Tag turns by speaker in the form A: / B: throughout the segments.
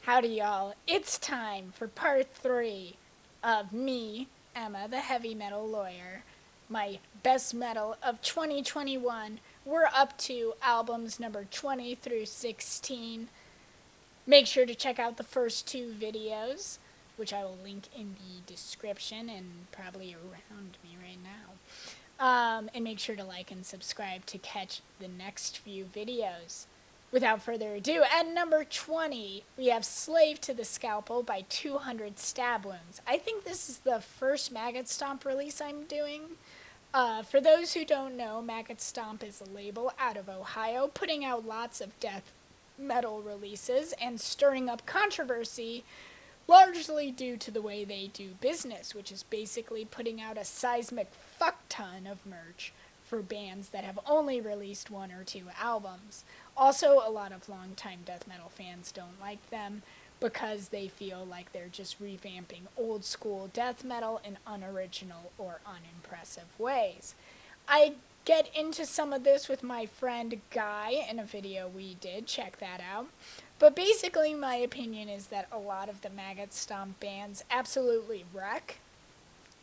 A: Howdy, y'all. It's time for part 3 of me, Emma, the heavy metal lawyer, my best metal of 2021. We're up to albums number 20 through 16. Make sure to check out the first two videos, which I will link in the description and probably around me right now. And make sure to like and subscribe to catch the next few videos. Without further ado, at number 20, we have Slave to the Scalpel by 200 Stab Wounds. I think this is the first Maggot Stomp release I'm doing. For those who don't know, Maggot Stomp is a label out of Ohio, putting out lots of death metal releases and stirring up controversy, largely due to the way they do business, which is basically putting out a seismic fuck ton of merch for bands that have only released one or two albums. Also, a lot of longtime death metal fans don't like them because they feel like they're just revamping old school death metal in unoriginal or unimpressive ways. I get into some of this with my friend Guy in a video we did, check that out. But basically, my opinion is that a lot of the Maggot Stomp bands absolutely wreck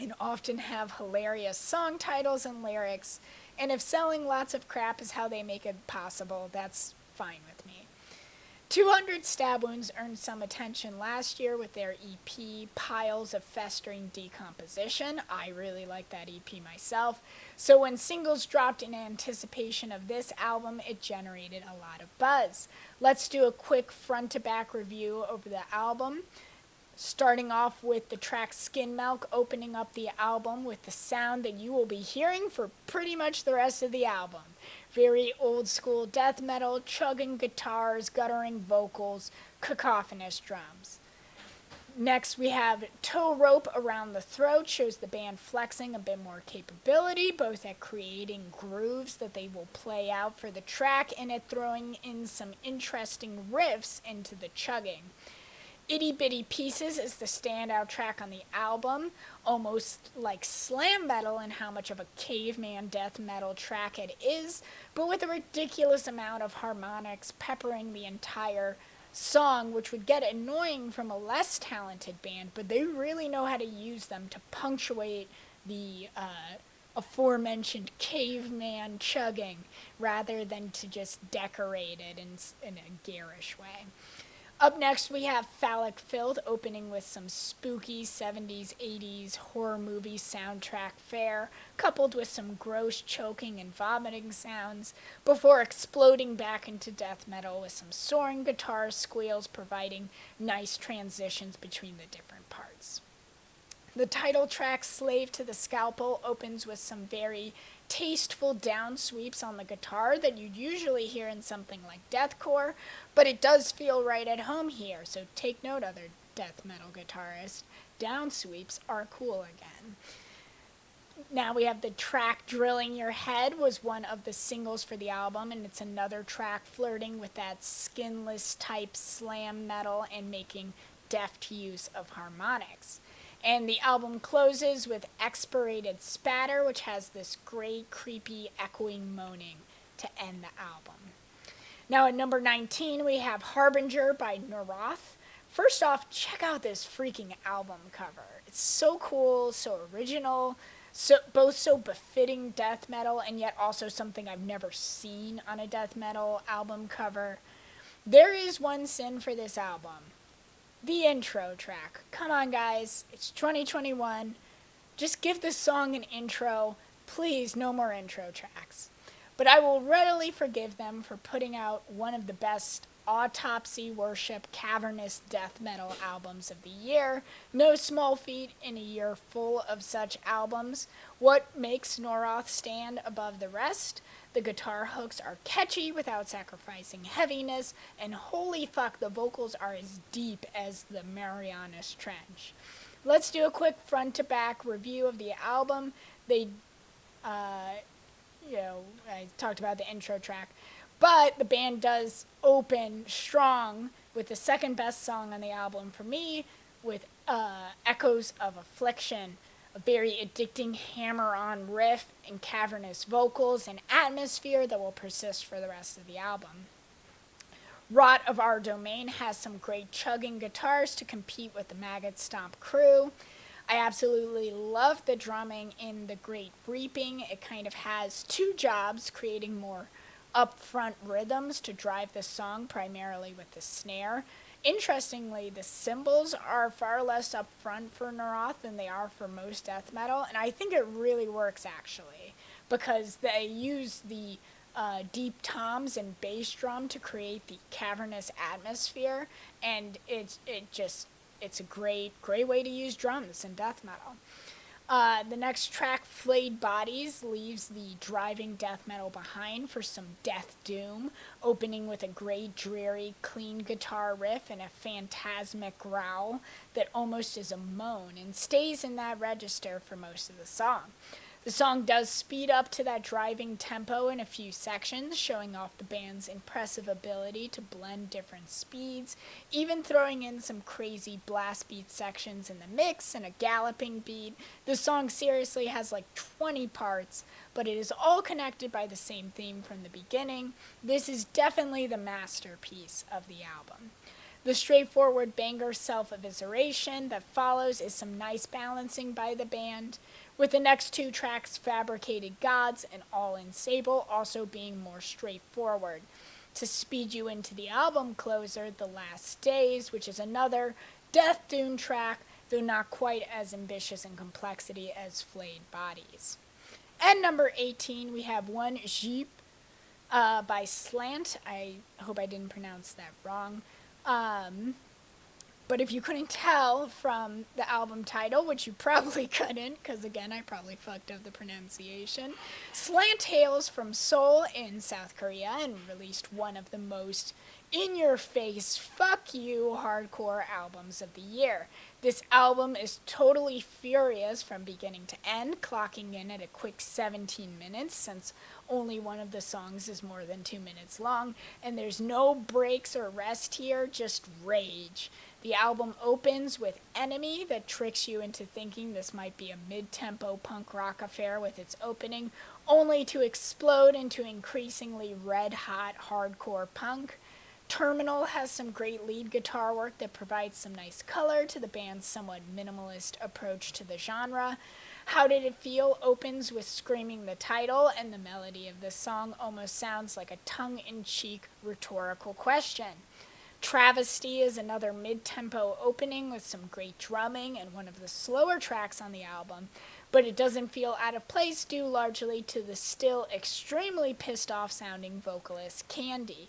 A: and often have hilarious song titles and lyrics, and if selling lots of crap is how they make it possible, that's fine with me. 200 Stab Wounds earned some attention last year with their EP, Piles of Festering Decomposition. I really like that EP myself. So when singles dropped in anticipation of this album, it generated a lot of buzz. Let's do a quick front-to-back review over the album. Starting off with the track Skin Milk, opening up the album with the sound that you will be hearing for pretty much the rest of the album. Very old school death metal, chugging guitars, guttering vocals, cacophonous drums. Next we have Toe Rope Around the Throat, shows the band flexing a bit more capability, both at creating grooves that they will play out for the track and at throwing in some interesting riffs into the chugging. Itty Bitty Pieces is the standout track on the album, almost like slam metal in how much of a caveman death metal track it is, but with a ridiculous amount of harmonics peppering the entire song, which would get annoying from a less talented band, but they really know how to use them to punctuate the aforementioned caveman chugging rather than to just decorate it in a garish way. Up next, we have Phallic Filth, opening with some spooky 70s, 80s horror movie soundtrack fare, coupled with some gross choking and vomiting sounds, before exploding back into death metal with some soaring guitar squeals providing nice transitions between the different parts. The title track, Slave to the Scalpel, opens with some very tasteful down sweeps on the guitar that you'd usually hear in something like deathcore, but it does feel right at home here, so take note, other death metal guitarists. Down sweeps are cool again. Now we have the track Drilling Your Head, was one of the singles for the album, and it's another track flirting with that skinless type slam metal and making deft use of harmonics. And the album closes with Expirated Spatter, which has this great, creepy, echoing moaning to end the album. Now at number 19, we have Harbinger by Noroth. First off, check out this freaking album cover. It's so cool, so original, both so befitting death metal and yet also something I've never seen on a death metal album cover. There is one sin for this album. The intro track. Come on, guys. It's 2021. Just give this song an intro. Please, no more intro tracks. But I will readily forgive them for putting out one of the best autopsy worship cavernous death metal albums of the year. No small feat in a year full of such albums. What makes Noroth stand above the rest? The guitar hooks are catchy without sacrificing heaviness, and holy fuck, the vocals are as deep as the Marianas Trench. Let's do a quick front-to-back review of the album. I talked about the intro track, but the band does open strong with the second best song on the album for me, with Echoes of Affliction. A very addicting hammer-on riff and cavernous vocals and atmosphere that will persist for the rest of the album. Rot of Our Domain has some great chugging guitars to compete with the Maggot Stomp crew. I absolutely love the drumming in The Great Reaping. It kind of has two jobs, creating more upfront rhythms to drive the song, primarily with the snare. Interestingly, the cymbals are far less upfront for Noroth than they are for most death metal, and I think it really works actually, because they use the deep toms and bass drum to create the cavernous atmosphere, and it's a great way to use drums in death metal. The next track, Flayed Bodies, leaves the driving death metal behind for some death doom, opening with a great, dreary, clean guitar riff and a phantasmic growl that almost is a moan and stays in that register for most of the song. The song does speed up to that driving tempo in a few sections, showing off the band's impressive ability to blend different speeds, even throwing in some crazy blast beat sections in the mix and a galloping beat. The song seriously has like 20 parts, but it is all connected by the same theme from the beginning. This is definitely the masterpiece of the album. The straightforward banger Self-Evisceration that follows is some nice balancing by the band, with the next two tracks, Fabricated Gods and All in Sable, also being more straightforward. To speed you into the album closer, The Last Days, which is another death doom track, though not quite as ambitious in complexity as Flayed Bodies. And number 18, we have One Jeep by Slant. I hope I didn't pronounce that wrong. But if you couldn't tell from the album title, which you probably couldn't, because again, I probably fucked up the pronunciation, Slant hails from Seoul in South Korea and released one of the most in-your-face, fuck you hardcore albums of the year. This album is totally furious from beginning to end, clocking in at a quick 17 minutes, since only one of the songs is more than 2 minutes long, and there's no breaks or rest here, just rage. The album opens with Enemy that tricks you into thinking this might be a mid-tempo punk rock affair with its opening, only to explode into increasingly red-hot hardcore punk. Terminal has some great lead guitar work that provides some nice color to the band's somewhat minimalist approach to the genre. How Did It Feel opens with screaming the title, and the melody of this song almost sounds like a tongue-in-cheek rhetorical question. Travesty is another mid-tempo opening with some great drumming and one of the slower tracks on the album, but it doesn't feel out of place due largely to the still extremely pissed-off sounding vocalist Candy.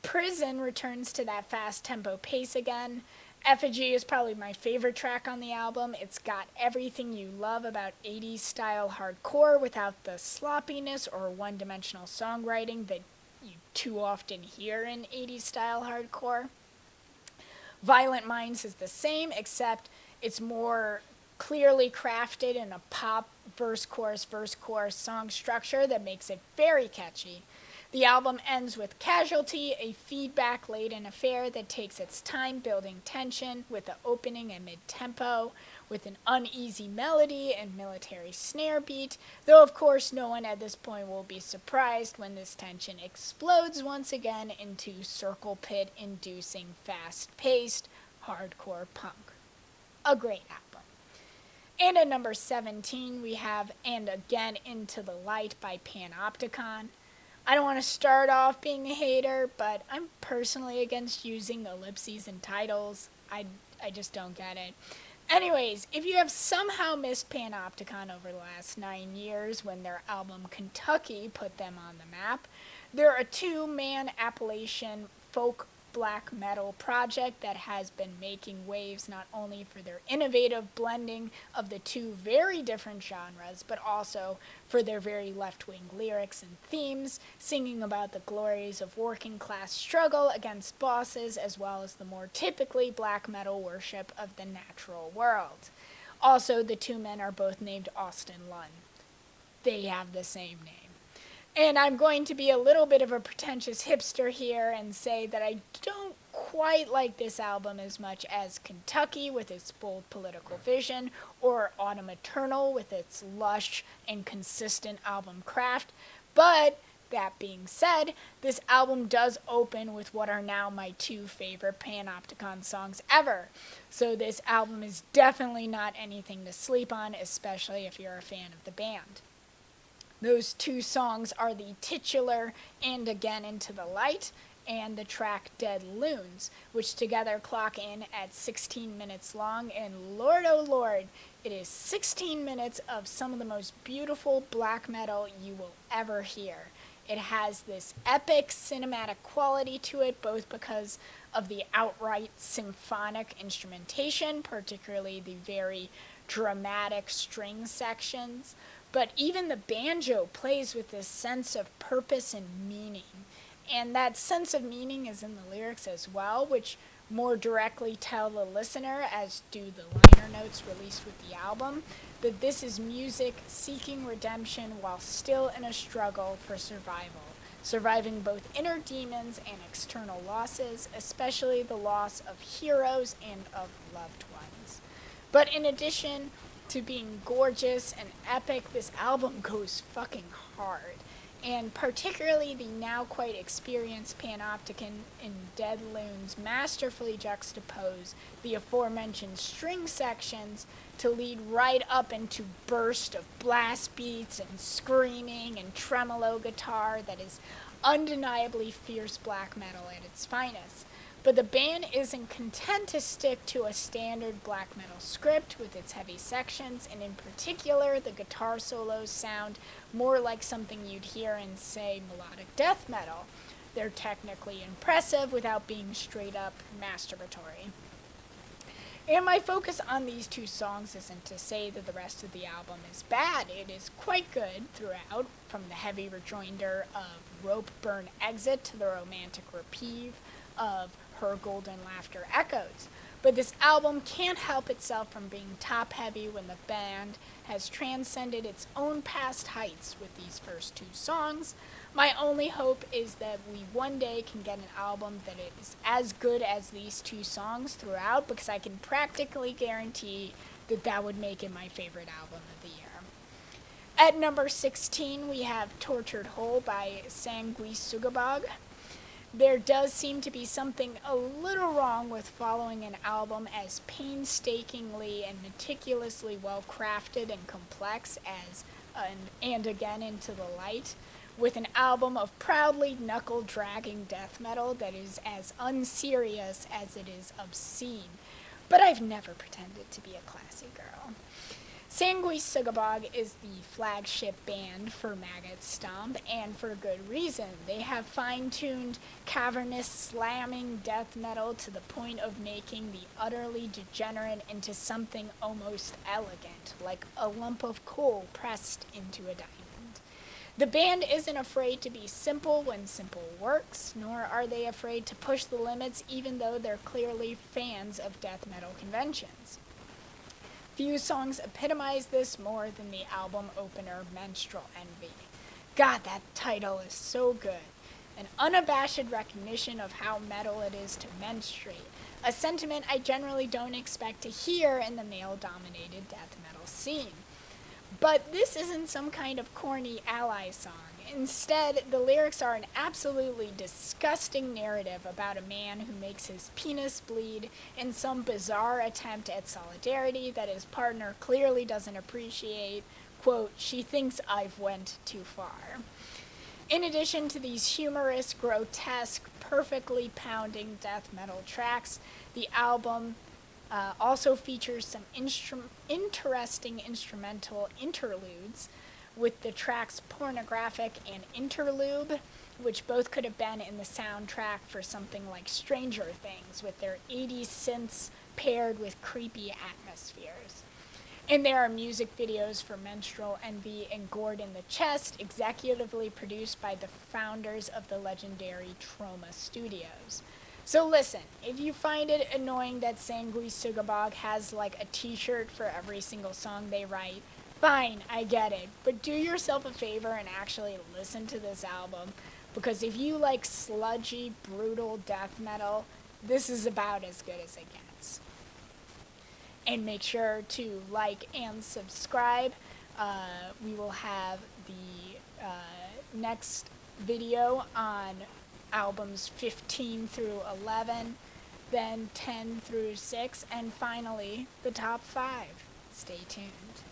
A: Prison returns to that fast tempo pace again. Effigy is probably my favorite track on the album. It's got everything you love about 80s style hardcore without the sloppiness or one-dimensional songwriting that you too often hear in 80s style hardcore. Violent Minds is the same, except it's more clearly crafted in a pop verse chorus song structure that makes it very catchy. The album ends with Casualty, a feedback-laden affair that takes its time building tension with the opening and mid-tempo, with an uneasy melody and military snare beat, though of course no one at this point will be surprised when this tension explodes once again into circle pit-inducing, fast-paced, hardcore punk. A great album. And at number 17, we have And Again Into the Light by Panopticon. I don't want to start off being a hater, but I'm personally against using ellipses in titles. I just don't get it. Anyways, if you have somehow missed Panopticon over the last 9 years when their album Kentucky put them on the map, they're a two-man Appalachian folk black metal project that has been making waves not only for their innovative blending of the two very different genres, but also for their very left-wing lyrics and themes, singing about the glories of working class struggle against bosses, as well as the more typically black metal worship of the natural world. Also, the two men are both named Austin Lunn. They have the same name. And I'm going to be a little bit of a pretentious hipster here and say that I don't quite like this album as much as Kentucky with its bold political vision, or Autumn Eternal with its lush and consistent album craft, but That being said, this album does open with what are now my two favorite Panopticon songs ever. So this album is definitely not anything to sleep on, especially if you're a fan of the band. Those two songs are the titular And Again Into the Light and the track Dead Loons, which together clock in at 16 minutes long, and Lord oh Lord, it is 16 minutes of some of the most beautiful black metal you will ever hear. It has this epic cinematic quality to it, both because of the outright symphonic instrumentation, particularly the very dramatic string sections, but even the banjo plays with this sense of purpose and meaning. And that sense of meaning is in the lyrics as well, which more directly tell the listener, as do the liner notes released with the album, that this is music seeking redemption while still in a struggle for survival, surviving both inner demons and external losses, especially the loss of heroes and of loved ones. But in addition to being gorgeous and epic, this album goes fucking hard. And particularly the now quite experienced Panopticon in Dead Loons masterfully juxtapose the aforementioned string sections to lead right up into bursts of blast beats and screaming and tremolo guitar that is undeniably fierce black metal at its finest. But the band isn't content to stick to a standard black metal script with its heavy sections, and in particular, the guitar solos sound more like something you'd hear in, say, melodic death metal. They're technically impressive without being straight up masturbatory. And my focus on these two songs isn't to say that the rest of the album is bad. It is quite good throughout, from the heavy rejoinder of Rope Burn Exit to the romantic reprieve of Her Golden Laughter Echoes. But this album can't help itself from being top-heavy when the band has transcended its own past heights with these first two songs. My only hope is that we one day can get an album that is as good as these two songs throughout, because I can practically guarantee that that would make it my favorite album of the year. At number 16, we have Tortured Whole by Sanguisugabogg. There does seem to be something a little wrong with following an album as painstakingly and meticulously well crafted and complex as And Again Into the Light, with an album of proudly knuckle-dragging death metal that is as unserious as it is obscene. But I've never pretended to be a classy girl. Sanguisugabogg is the flagship band for Maggot Stomp, and for good reason. They have fine-tuned, cavernous, slamming death metal to the point of making the utterly degenerate into something almost elegant, like a lump of coal pressed into a diamond. The band isn't afraid to be simple when simple works, nor are they afraid to push the limits even though they're clearly fans of death metal conventions. Few songs epitomize this more than the album opener, Menstrual Envy. God, that title is so good. An unabashed recognition of how metal it is to menstruate, a sentiment I generally don't expect to hear in the male-dominated death metal scene. But this isn't some kind of corny ally song. Instead, the lyrics are an absolutely disgusting narrative about a man who makes his penis bleed in some bizarre attempt at solidarity that his partner clearly doesn't appreciate. Quote, "She thinks I've went too far." In addition to these humorous, grotesque, perfectly pounding death metal tracks, the album also features some interesting instrumental interludes, with the tracks Pornographic and Interlude, which both could have been in the soundtrack for something like Stranger Things, with their 80s synths paired with creepy atmospheres. And there are music videos for Menstrual Envy and Gored in the Chest, executively produced by the founders of the legendary Troma Studios. So listen, if you find it annoying that Sanguisugabogg has like a t-shirt for every single song they write, fine, I get it, but do yourself a favor and actually listen to this album, because if you like sludgy, brutal death metal, this is about as good as it gets. And make sure to like and subscribe. We will have the next video on albums 15 through 11, then 10 through 6, and finally the top 5. Stay tuned.